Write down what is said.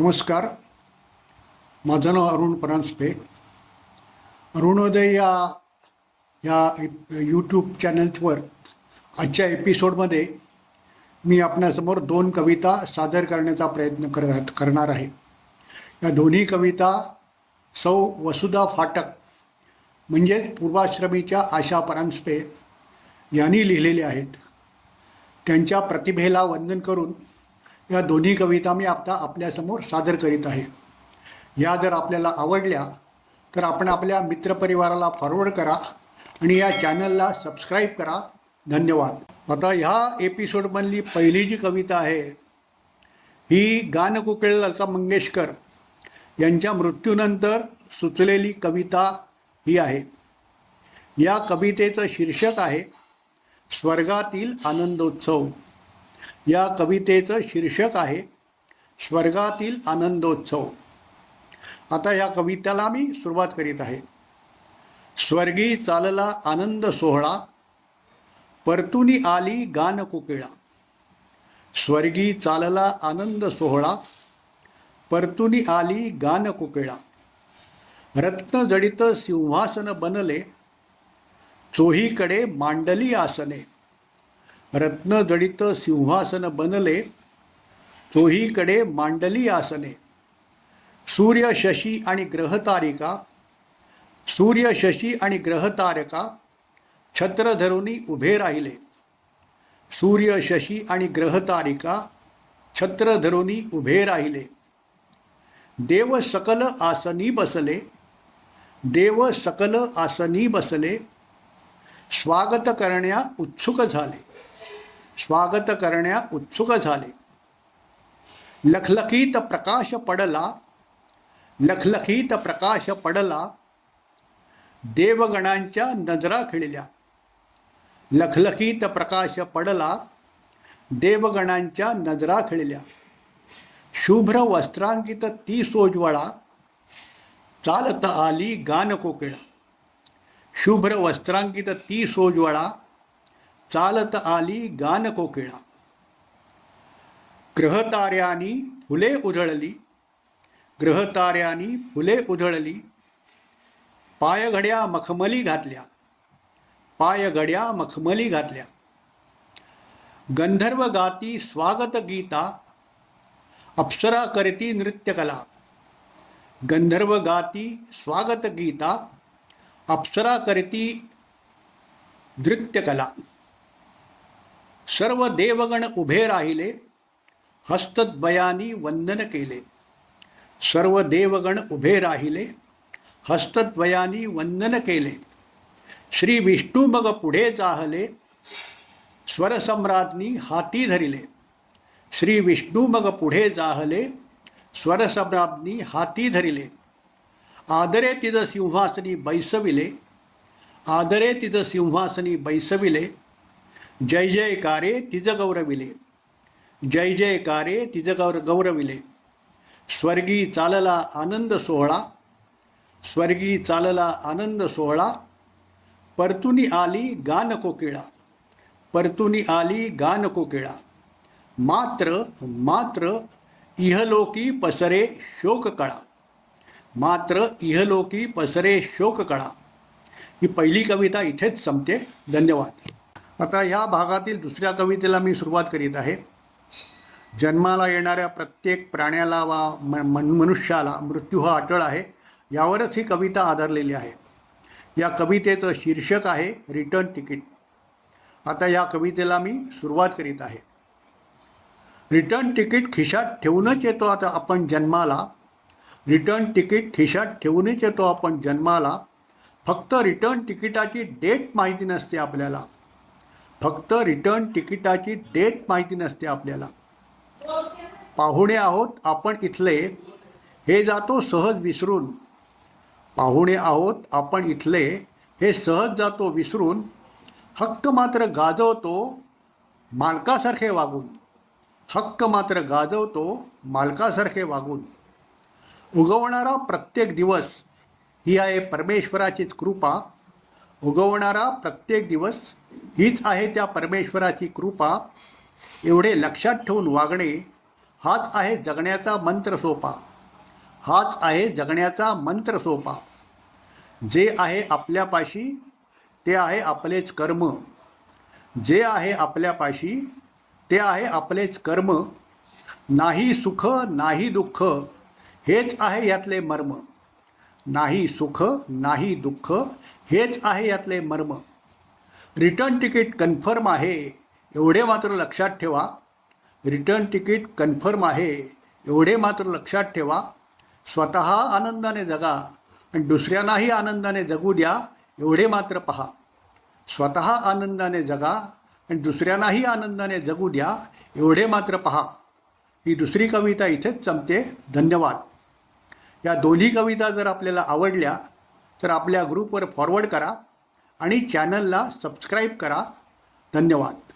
नमस्कार. माझं नाव अरुण परांजपे. अरुणोदय या यूट्यूब चॅनलवर आजच्या एपिसोडमध्ये मी आपणासमोर 2 कविता सादर करण्याचा प्रयत्न करणार आहे. या दोन्ही कविता सौ वसुधा फाटक म्हणजेच पूर्वाश्रमीच्या आशा परांजपे यांनी लिहिलेल्या आहेत. त्यांच्या प्रतिभेला वंदन करून या दोन्ही कविता मी आता आपल्यासमोर सादर करीत आहे. या जर आपल्याला आवडल्या तर आपण आपल्या मित्रपरिवाराला फॉरवर्ड करा आणि या चॅनलला सबस्क्राईब करा. धन्यवाद. आता ह्या एपिसोडमधली पहिली जी कविता आहे ही गानकोकिळा लता मंगेशकर यांच्या मृत्यूनंतर सुचलेली कविता ही आहे. या कवितेचं शीर्षक आहे स्वर्गातील आनंदोत्सव. या कवितेचं शीर्षक आहे स्वर्गातील आनंदोत्सव. आता या कवितेला मी सुरुवात करीत आहे. स्वर्गी चालला आनंद सोहळा, परतुनी आली गान कोकिळा. स्वर्गी चालला आनंद सोहळा, परतुनी आली गान कोकिळा. रत्न जडित सिंहासन बनले, चोहीकडे मांडली आसने. रत्नजडित सिंहासन बनले, चोहीकडे मांडली आसने. सूर्य शशी आणि ग्रहतारिका, सूर्य शशी आणि ग्रहतारका छत्र धरुनी उभे राहिले. सूर्य शशी आणि ग्रहतारिका छत्र धरुनी उभे राहिले. देव सकल आसनी बसले, देव सकल आसनी बसले. स्वागत करण्या उत्सुक झाले, स्वागत करण्या उत्सुक झाले. लखलखीत प्रकाश पडला, लखलखीत प्रकाश पडला. देवगणांच्या नजरा खिळल्या. लखलखीत प्रकाश पडला, देवगणांच्या नजरा खिळल्या. शुभ्र वस्त्रांकित ती सोज्वळा, चालत आली गान कोकिळा. शुभ्र वस्त्रांकित ती सोज्वळा, चालत आली गान कोकिळा. ग्रहताऱ्यांनी फुले उधळली, ग्रहताऱ्यांनी फुले उधळली. पायघड्या मखमली घातल्या, पायघड्या मखमली घातल्या. गंधर्व गाती स्वागत गीता, अप्सरा करती नृत्यकला. गंधर्व गाती स्वागत गीता, अप्सरा करती नृत्यकला. सर्व देवगण उभे राहिले, हस्तद्वयानी वंदन केले. सर्व देवगण उभे राहिले, हस्तद्वयानी वंदन केले. श्री विष्णू मग पुढे चाहले, स्वरसम्राज्ञी हाती धरिले. श्री विष्णू मग पुढे चाहले, स्वरसम्राज्ञी हाती धरिले. आदरे तिज सिंहासनी बैसविले, आदरे तिज सिंहासनी बैसविले. जय जयकारे तिज गौरविले, जय जयकारे तिज गौरविले. स्वर्गी चालला आनंद सोहळा, स्वर्गी चालला आनंद सोहळा. परतुनी आली गान कोकिळा, परतुनी आली गान कोकिळा. मात्र मात्र इहलोकी पसरे शोककळा, मात्र इहलोकी पसरे शोककळा. ही पहिली कविता इथेच संपते. धन्यवाद. आता ह्या भागातील दुसऱ्या कवितेला मी सुरुवात करीत आहे. जन्माला येणाऱ्या प्रत्येक प्राण्याला वा मनुष्याला मृत्यू हा अटळ आहे, यावरच ही कविता आधारलेली आहे. या कवितेचं शीर्षक आहे रिटर्न तिकीट. आता या कवितेला मी सुरुवात करीत आहे. रिटर्न तिकीट खिशात ठेवूनच येतो आता आपण जन्माला. रिटर्न तिकीट खिशात ठेवूनच येतो आपण जन्माला. फक्त रिटर्न तिकिटाची डेट माहिती नसते आपल्याला. फक्त रिटर्न तिकिटाची डेट माहिती नसते आपल्याला. पाहुणे आहोत आपण इथले, हे जातो सहज विसरून. पाहुणे आहोत आपण इथले, हे सहज जातो विसरून. हक्क मात्र गाजवतो मालकासारखे वागून. हक्क मात्र गाजवतो मालकासारखे वागून. उगवणारा प्रत्येक दिवस ही आहे परमेश्वराचीच कृपा. उगवणारा प्रत्येक दिवस हीच आहे त्या परमेश्वराची कृपा. एवढे लक्षात ठेवून वागणे हाच आहे जगण्याचा मंत्र सोपा. हाच आहे जगण्याचा मंत्र सोपा. जे आहे आपल्यापाशी ते आहे आपलेच कर्म. जे आहे आपल्यापाशी ते आहे आपलेच कर्म. नाही सुख नाही दुःख हेच आहे यातले मर्म. नाही सुख नाही दुःख हेच आहे यातले मर्म. रिटर्न तिकीट कन्फर्म आहे एवढे मात्र लक्षात ठेवा. रिटर्न तिकीट कन्फर्म आहे एवढे मात्र लक्षात ठेवा. स्वतः आनंदाने जगा आणि दुसऱ्यांनाही आनंदाने जगू द्या एवढे मात्र पहा. स्वतः आनंदाने जगा आणि दुसऱ्यांनाही आनंदाने जगू द्या एवढे मात्र पहा. ही दुसरी कविता इथेच संपते. धन्यवाद. या दोन्ही कविता जर आपल्याला आवडल्या तर आपल्या ग्रुपवर फॉरवर्ड करा आणि चॅनलला सबस्क्राईब करा. धन्यवाद.